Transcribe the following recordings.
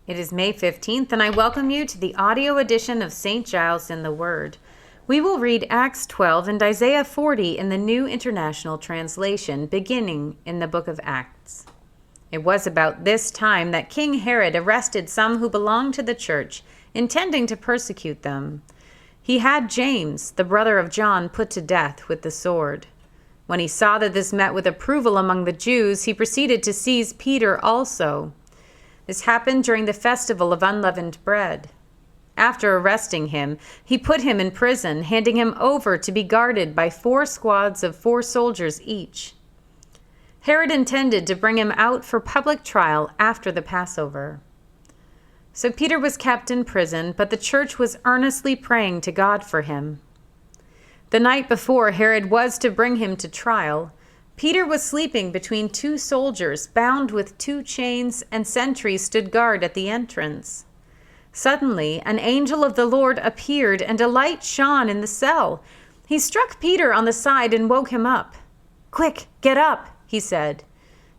It is May 15th, and I welcome you to the audio edition of St. Giles in the Word. We will read Acts 12 and Isaiah 40 in the New International Translation, beginning in the book of Acts. It was about this time that King Herod arrested some who belonged to the church, intending to persecute them. He had James, the brother of John, put to death with the sword. When he saw that this met with approval among the Jews, he proceeded to seize Peter also. This happened during the festival of unleavened bread. After arresting him, he put him in prison, handing him over to be guarded by 4 squads of 4 soldiers each. Herod intended to bring him out for public trial after the Passover. So Peter was kept in prison, but the church was earnestly praying to God for him. The night before Herod was to bring him to trial, Peter was sleeping between 2 soldiers, bound with 2 chains, and sentries stood guard at the entrance. Suddenly, an angel of the Lord appeared, and a light shone in the cell. He struck Peter on the side and woke him up. "Quick, get up," he said,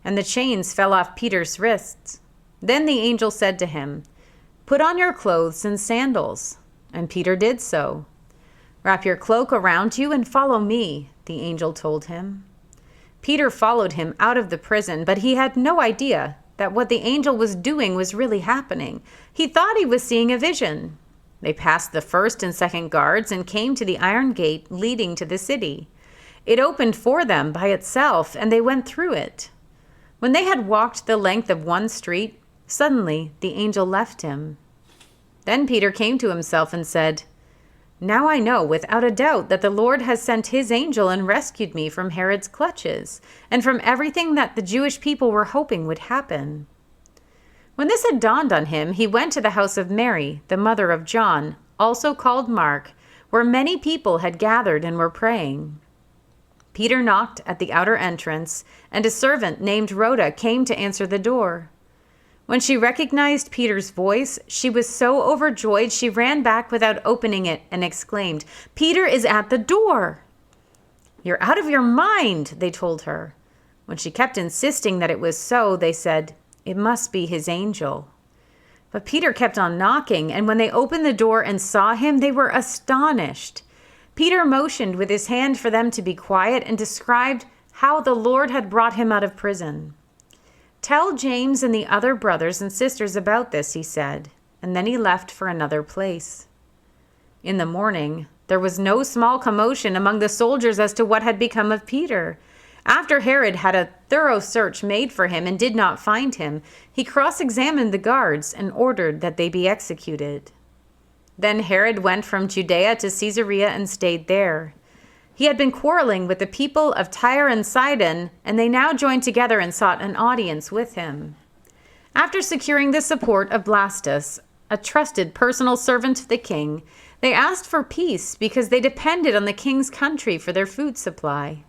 and the chains fell off Peter's wrists. Then the angel said to him, "Put on your clothes and sandals," and Peter did so. "Wrap your cloak around you and follow me," the angel told him. Peter followed him out of the prison, but he had no idea that what the angel was doing was really happening. He thought he was seeing a vision. They passed the first and second guards and came to the iron gate leading to the city. It opened for them by itself, and they went through it. When they had walked the length of one street, suddenly the angel left him. Then Peter came to himself and said, "Now I know without a doubt that the Lord has sent his angel and rescued me from Herod's clutches and from everything that the Jewish people were hoping would happen." When this had dawned on him, he went to the house of Mary, the mother of John, also called Mark, where many people had gathered and were praying. Peter knocked at the outer entrance, and a servant named Rhoda came to answer the door. When she recognized Peter's voice, she was so overjoyed she ran back without opening it and exclaimed, "Peter is at the door!" "You're out of your mind," they told her. When she kept insisting that it was so, they said, "It must be his angel." But Peter kept on knocking, and when they opened the door and saw him, they were astonished. Peter motioned with his hand for them to be quiet and described how the Lord had brought him out of prison. "Tell James and the other brothers and sisters about this," he said, and then he left for another place. In the morning, there was no small commotion among the soldiers as to what had become of Peter. After Herod had a thorough search made for him and did not find him, he cross-examined the guards and ordered that they be executed. Then Herod went from Judea to Caesarea and stayed there. He had been quarreling with the people of Tyre and Sidon, and they now joined together and sought an audience with him. After securing the support of Blastus, a trusted personal servant of the king, they asked for peace because they depended on the king's country for their food supply.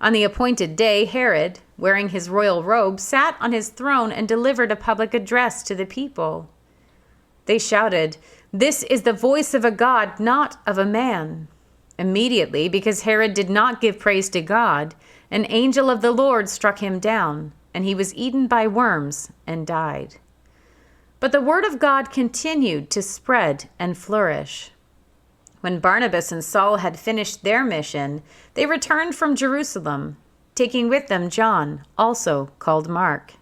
On the appointed day, Herod, wearing his royal robe, sat on his throne and delivered a public address to the people. They shouted, "This is the voice of a God, not of a man." Immediately, because Herod did not give praise to God, an angel of the Lord struck him down, and he was eaten by worms and died. But the word of God continued to spread and flourish. When Barnabas and Saul had finished their mission, they returned from Jerusalem, taking with them John, also called Mark.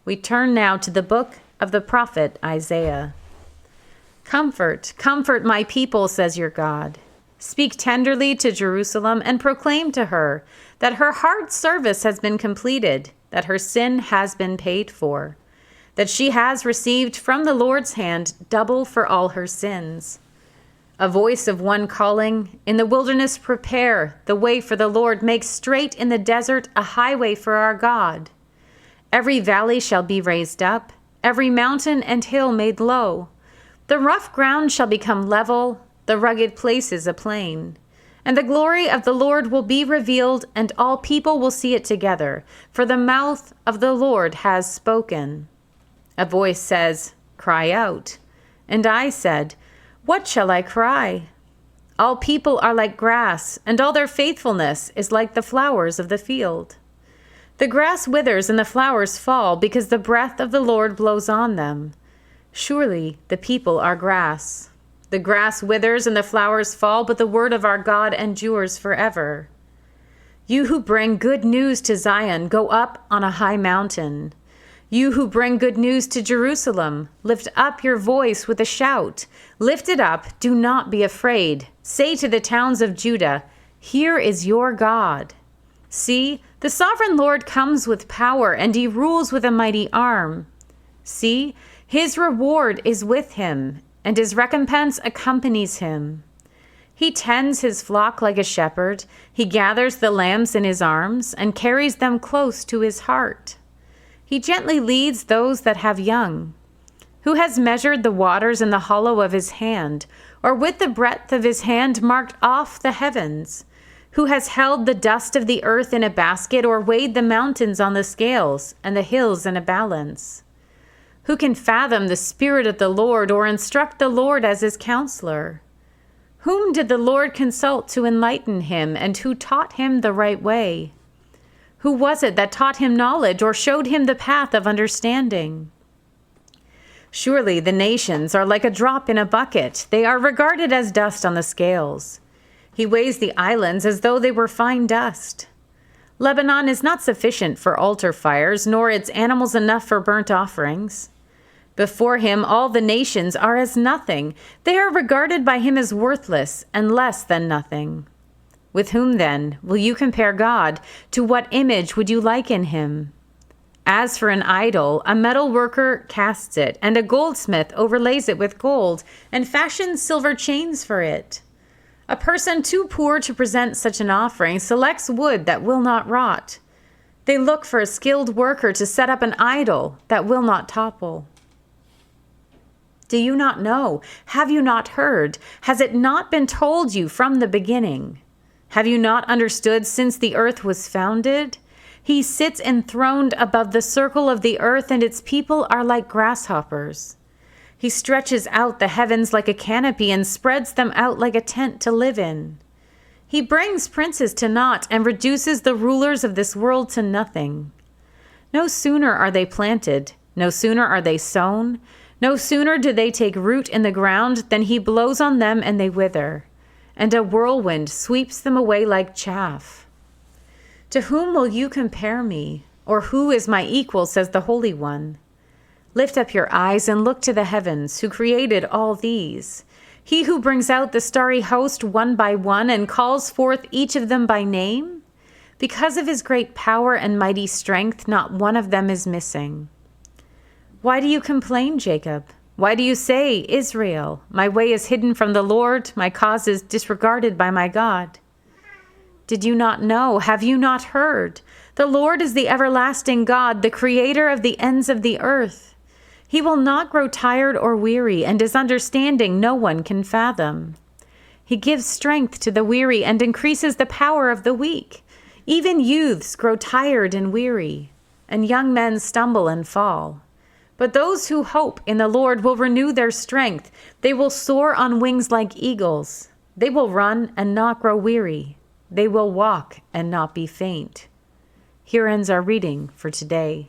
We turn now to the book of the prophet Isaiah. "Comfort, comfort my people, says your God. Speak tenderly to Jerusalem and proclaim to her that her heart's service has been completed, that her sin has been paid for, that she has received from the Lord's hand double for all her sins. A voice of one calling, in the wilderness prepare the way for the Lord, make straight in the desert a highway for our God. Every valley shall be raised up, every mountain and hill made low. The rough ground shall become level, the rugged places a plain. And the glory of the Lord will be revealed, and all people will see it together, for the mouth of the Lord has spoken." A voice says, "Cry out." And I said, "What shall I cry?" All people are like grass, and all their faithfulness is like the flowers of the field. The grass withers and the flowers fall because the breath of the Lord blows on them. Surely the people are grass. The grass withers and the flowers fall, but the word of our God endures forever. You who bring good news to Zion, go up on a high mountain. You who bring good news to Jerusalem, lift up your voice with a shout. Lift it up, do not be afraid. Say to the towns of Judah, here is your God. See, the sovereign Lord comes with power, and he rules with a mighty arm. See, his reward is with him, and his recompense accompanies him. He tends his flock like a shepherd. He gathers the lambs in his arms and carries them close to his heart. He gently leads those that have young. Who has measured the waters in the hollow of his hand, or with the breadth of his hand marked off the heavens? Who has held the dust of the earth in a basket, or weighed the mountains on the scales and the hills in a balance? Who can fathom the Spirit of the Lord, or instruct the Lord as his counselor? Whom did the Lord consult to enlighten him, and who taught him the right way? Who was it that taught him knowledge, or showed him the path of understanding? Surely the nations are like a drop in a bucket. They are regarded as dust on the scales. He weighs the islands as though they were fine dust. Lebanon is not sufficient for altar fires, nor its animals enough for burnt offerings. Before him all the nations are as nothing. They are regarded by him as worthless and less than nothing. With whom, then, will you compare God? To what image would you liken him? As for an idol, a metal worker casts it, and a goldsmith overlays it with gold, and fashions silver chains for it. A person too poor to present such an offering selects wood that will not rot. They look for a skilled worker to set up an idol that will not topple. Do you not know? Have you not heard? Has it not been told you from the beginning? Have you not understood since the earth was founded? He sits enthroned above the circle of the earth, and its people are like grasshoppers. He stretches out the heavens like a canopy and spreads them out like a tent to live in. He brings princes to naught and reduces the rulers of this world to nothing. No sooner are they planted, no sooner are they sown, no sooner do they take root in the ground than he blows on them and they wither, and a whirlwind sweeps them away like chaff. To whom will you compare me? Or who is my equal, says the Holy One? Lift up your eyes and look to the heavens, who created all these. He who brings out the starry host one by one and calls forth each of them by name. Because of his great power and mighty strength, not one of them is missing. Why do you complain, Jacob? Why do you say, Israel, my way is hidden from the Lord, my cause is disregarded by my God? Did you not know? Have you not heard? The Lord is the everlasting God, the creator of the ends of the earth. He will not grow tired or weary, and his understanding no one can fathom. He gives strength to the weary and increases the power of the weak. Even youths grow tired and weary, and young men stumble and fall. But those who hope in the Lord will renew their strength. They will soar on wings like eagles. They will run and not grow weary. They will walk and not be faint. Here ends our reading for today.